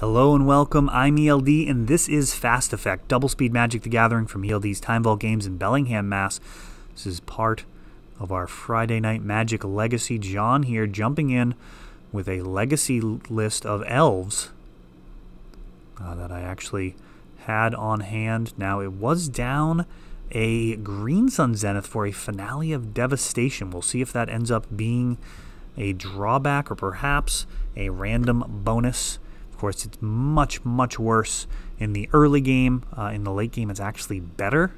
Hello and welcome, I'm ELD, and this is Fast Effect, Double Speed Magic the Gathering from ELD's Time Vault Games in Bellingham, Mass. This is part of our Friday Night Magic Legacy. John here, jumping in with a legacy list of elves that I actually had on hand. Now, it was down a Green Sun Zenith for a Finale of Devastation. We'll see if that ends up being a drawback or perhaps a random bonus. Of course, it's much, much worse in the early game. In the late game, it's actually better.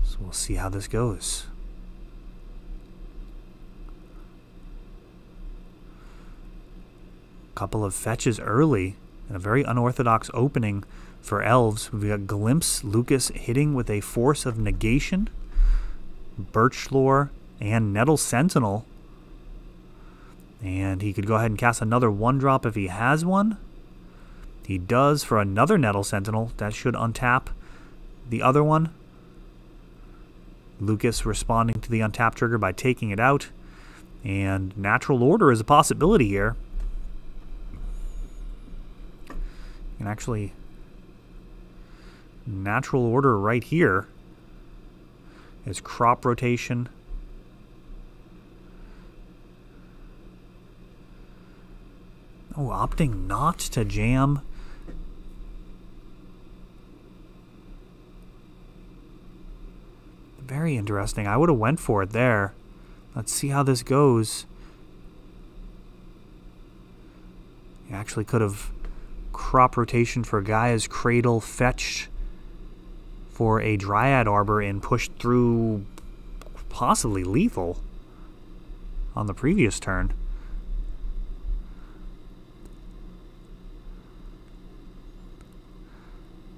So we'll see how this goes. Couple of fetches early and a very unorthodox opening for elves. We've got Glimpse, Lucas hitting with a Force of Negation, Birchlore, and Nettle Sentinel. And he could go ahead and cast another 1-drop if he has one. He does for another Nettle Sentinel. That should untap the other one. Lucas responding to the untap trigger by taking it out. And Natural Order is a possibility here. And actually, Natural Order right here is Crop Rotation. Oh, opting not to jam. Very interesting. I would have went for it there. Let's see how this goes. You actually could have Crop Rotation for Gaia's Cradle, fetched for a Dryad Arbor, and pushed through possibly lethal on the previous turn.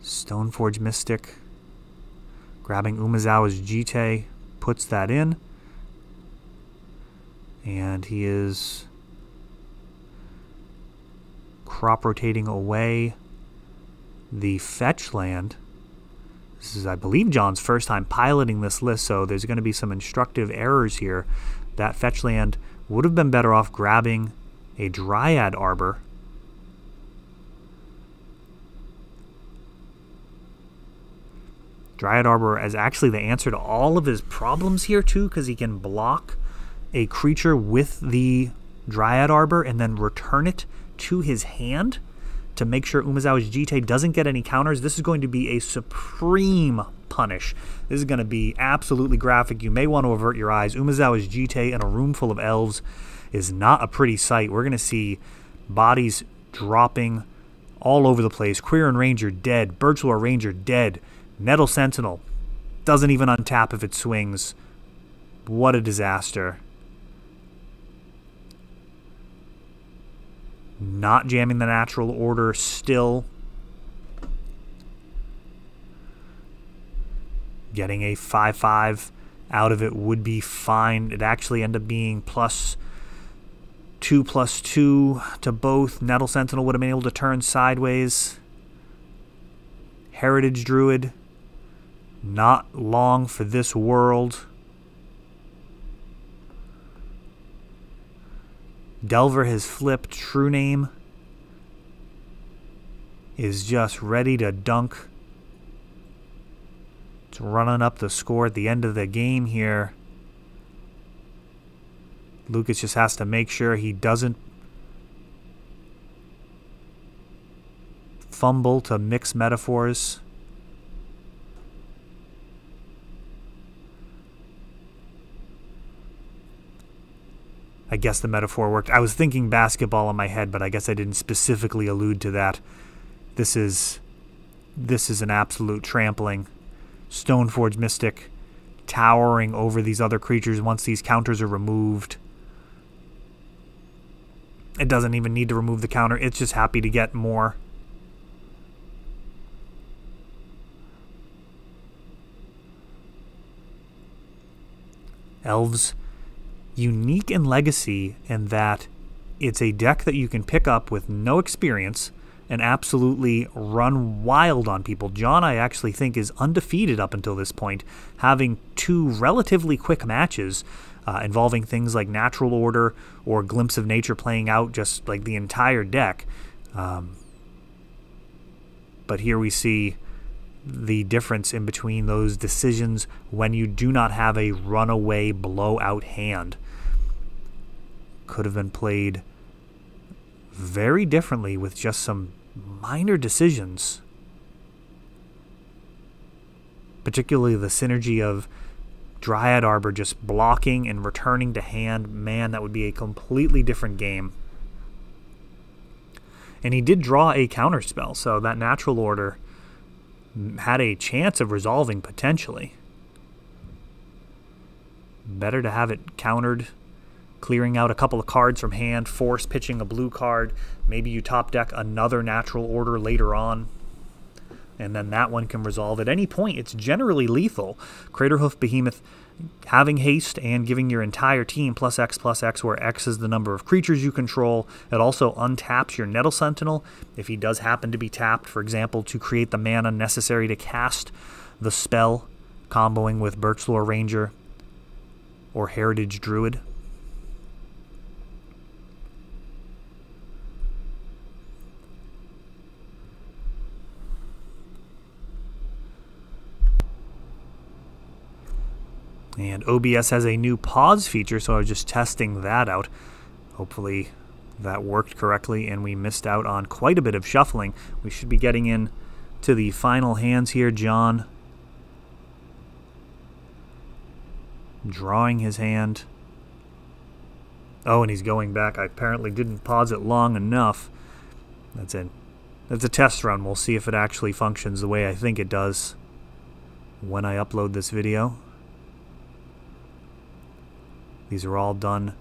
Stoneforge Mystic, grabbing Umezawa's Jitte, puts that in. And he is crop rotating away the fetch land. This is, I believe, John's first time piloting this list, so there's going to be some instructive errors here. That fetch land would have been better off grabbing a Dryad Arbor. Dryad Arbor is actually the answer to all of his problems here, too, because he can block a creature with the Dryad Arbor and then return it to his hand to make sure Umezawa's Jitte doesn't get any counters. This is going to be a supreme punish. This is going to be absolutely graphic. You may want to avert your eyes. Umezawa's Jitte in a room full of elves is not a pretty sight. We're going to see bodies dropping all over the place. Quirion Ranger dead. Birchlore Ranger dead. Nettle Sentinel doesn't even untap if it swings. What a disaster. Not jamming the Natural Order still. Getting a 5/5 out of it would be fine. It actually ended up being +2/+2 to both. Nettle Sentinel would have been able to turn sideways. Heritage Druid, not long for this world. Delver has flipped. True Name is just ready to dunk. It's running up the score at the end of the game here. Lucas just has to make sure he doesn't fumble to mix metaphors. I guess the metaphor worked. I was thinking basketball in my head, but I guess I didn't specifically allude to that. This is an absolute trampling. Stoneforge Mystic towering over these other creatures once these counters are removed. It doesn't even need to remove the counter. It's just happy to get more. Elves, unique in Legacy in that it's a deck that you can pick up with no experience and absolutely run wild on people. John, I actually think, is undefeated up until this point, having 2 relatively quick matches involving things like Natural Order or Glimpse of Nature playing out just like the entire deck. But here we see the difference in between those decisions when you do not have a runaway blowout hand. Could have been played very differently with just some minor decisions. Particularly the synergy of Dryad Arbor just blocking and returning to hand. Man, that would be a completely different game. And he did draw a counterspell, so that Natural Order had a chance of resolving potentially. Better to have it countered, clearing out a couple of cards from hand, force pitching a blue card. Maybe you top deck another Natural Order later on, and then that one can resolve at any point. It's generally lethal. Craterhoof Behemoth having haste and giving your entire team +X/+X, where X is the number of creatures you control. It also untaps your Nettle Sentinel if he does happen to be tapped, for example, to create the mana necessary to cast the spell, comboing with Birchlore Ranger or Heritage Druid. And OBS has a new pause feature, so I was just testing that out. Hopefully that worked correctly and we missed out on quite a bit of shuffling. We should be getting in to the final hands here. John drawing his hand. Oh, and he's going back. I apparently didn't pause it long enough. That's it. That's a test run. We'll see if it actually functions the way I think it does when I upload this video. These are all done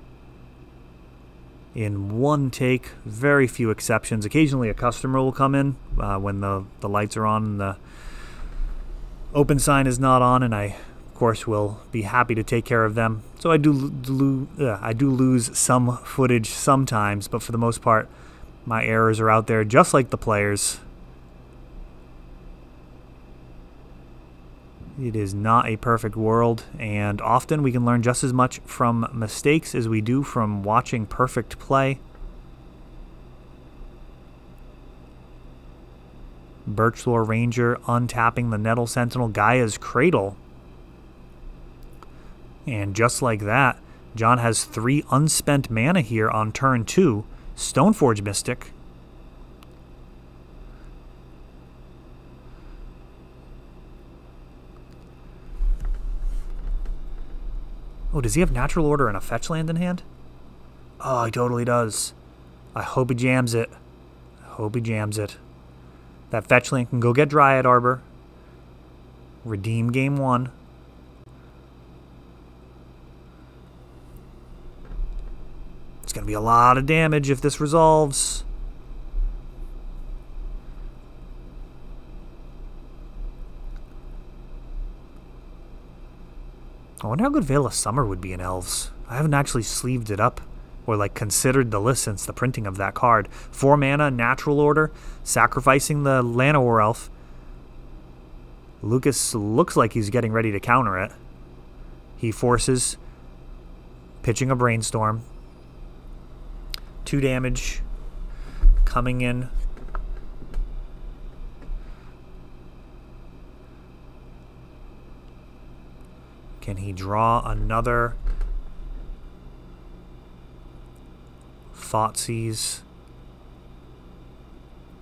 in one take, very few exceptions. Occasionally a customer will come in when the lights are on and the open sign is not on, and I, of course, will be happy to take care of them. So I do lose some footage sometimes, but for the most part, my errors are out there just like the players. It is not a perfect world, and often we can learn just as much from mistakes as we do from watching perfect play. Birchlore Ranger untapping the Nettle Sentinel, Gaia's Cradle. And just like that, John has 3 unspent mana here on turn 2. Stoneforge Mystic. Oh, does he have Natural Order and a fetch land in hand? Oh, he totally does. I hope he jams it. I hope he jams it. That fetch land can go get Dryad Arbor. Redeem game 1. It's going to be a lot of damage if this resolves. I wonder how good Veil of Summer would be in Elves. I haven't actually sleeved it up or like considered the list since the printing of that card. 4 mana, Natural Order, sacrificing the Llanowar Elf. Lucas looks like he's getting ready to counter it. He forces, pitching a Brainstorm. 2 damage coming in. Can he draw another Thoughtseize?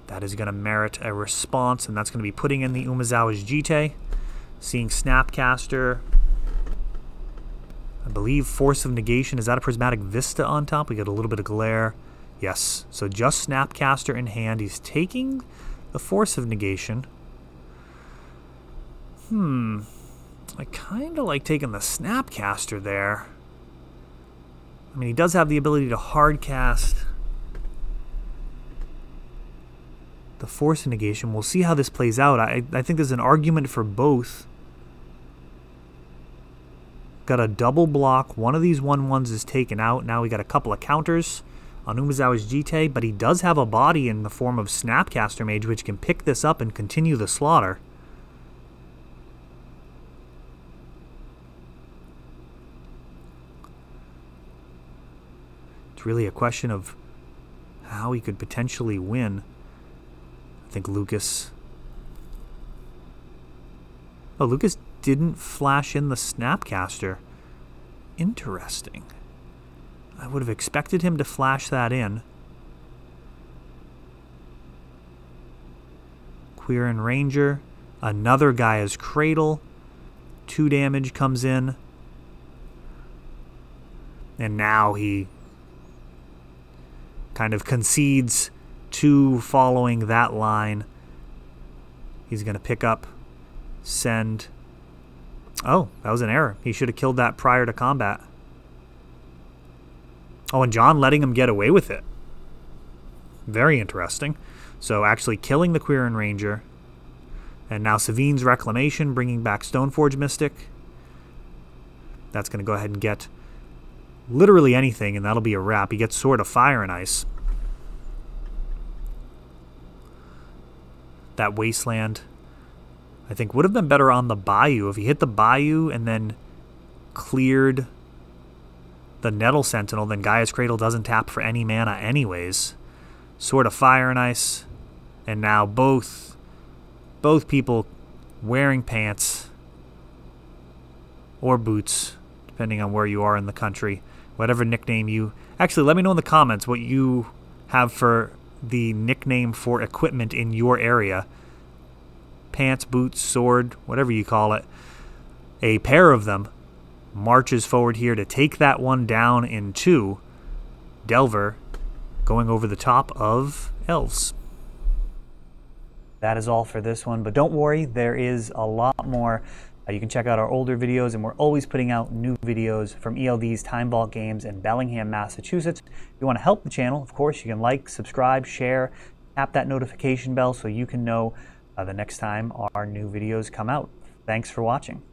That is going to merit a response, and that's going to be putting in the Umezawa's Jitte. Seeing Snapcaster. I believe Force of Negation. Is that a Prismatic Vista on top? We get a little bit of glare. Yes. So just Snapcaster in hand. He's taking the Force of Negation. I kind of like taking the Snapcaster there. I mean, he does have the ability to hardcast the Force of Negation. We'll see how this plays out. I think there's an argument for both. Got a double block. One of these 1/1s is taken out. Now we got a couple of counters on Umezawa's Jitte, but he does have a body in the form of Snapcaster Mage, which can pick this up and continue the slaughter. It's really a question of how he could potentially win. I think Lucas Oh, Lucas didn't flash in the Snapcaster. Interesting. I would have expected him to flash that in. Quirin Ranger. Another Gaia's Cradle. 2 damage comes in. And now he kind of concedes to following that line. He's going to pick up, send. Oh, that was an error. He should have killed that prior to combat. Oh, and John letting him get away with it. Very interesting. So actually killing the Quirin Ranger. And now Sevinne's Reclamation, bringing back Stoneforge Mystic. That's going to go ahead and get literally anything, and that'll be a wrap. He gets Sword of Fire and Ice. That Wasteland, I think, would have been better on the Bayou. If he hit the Bayou and then cleared the Nettle Sentinel, then Gaia's Cradle doesn't tap for any mana anyways. Sword of Fire and Ice. And now both people wearing pants or boots, depending on where you are in the country. Whatever nickname you... Actually, let me know in the comments what you have for the nickname for equipment in your area. Pants, boots, sword, whatever you call it. A pair of them marches forward here to take that one down in 2. Delver going over the top of Elves. That is all for this one, but don't worry, there is a lot more. You can check out our older videos, and we're always putting out new videos from ELD's Time Vault Games in Bellingham, Massachusetts. If you want to help the channel, of course, you can like, subscribe, share, tap that notification bell so you can know the next time our new videos come out. Thanks for watching.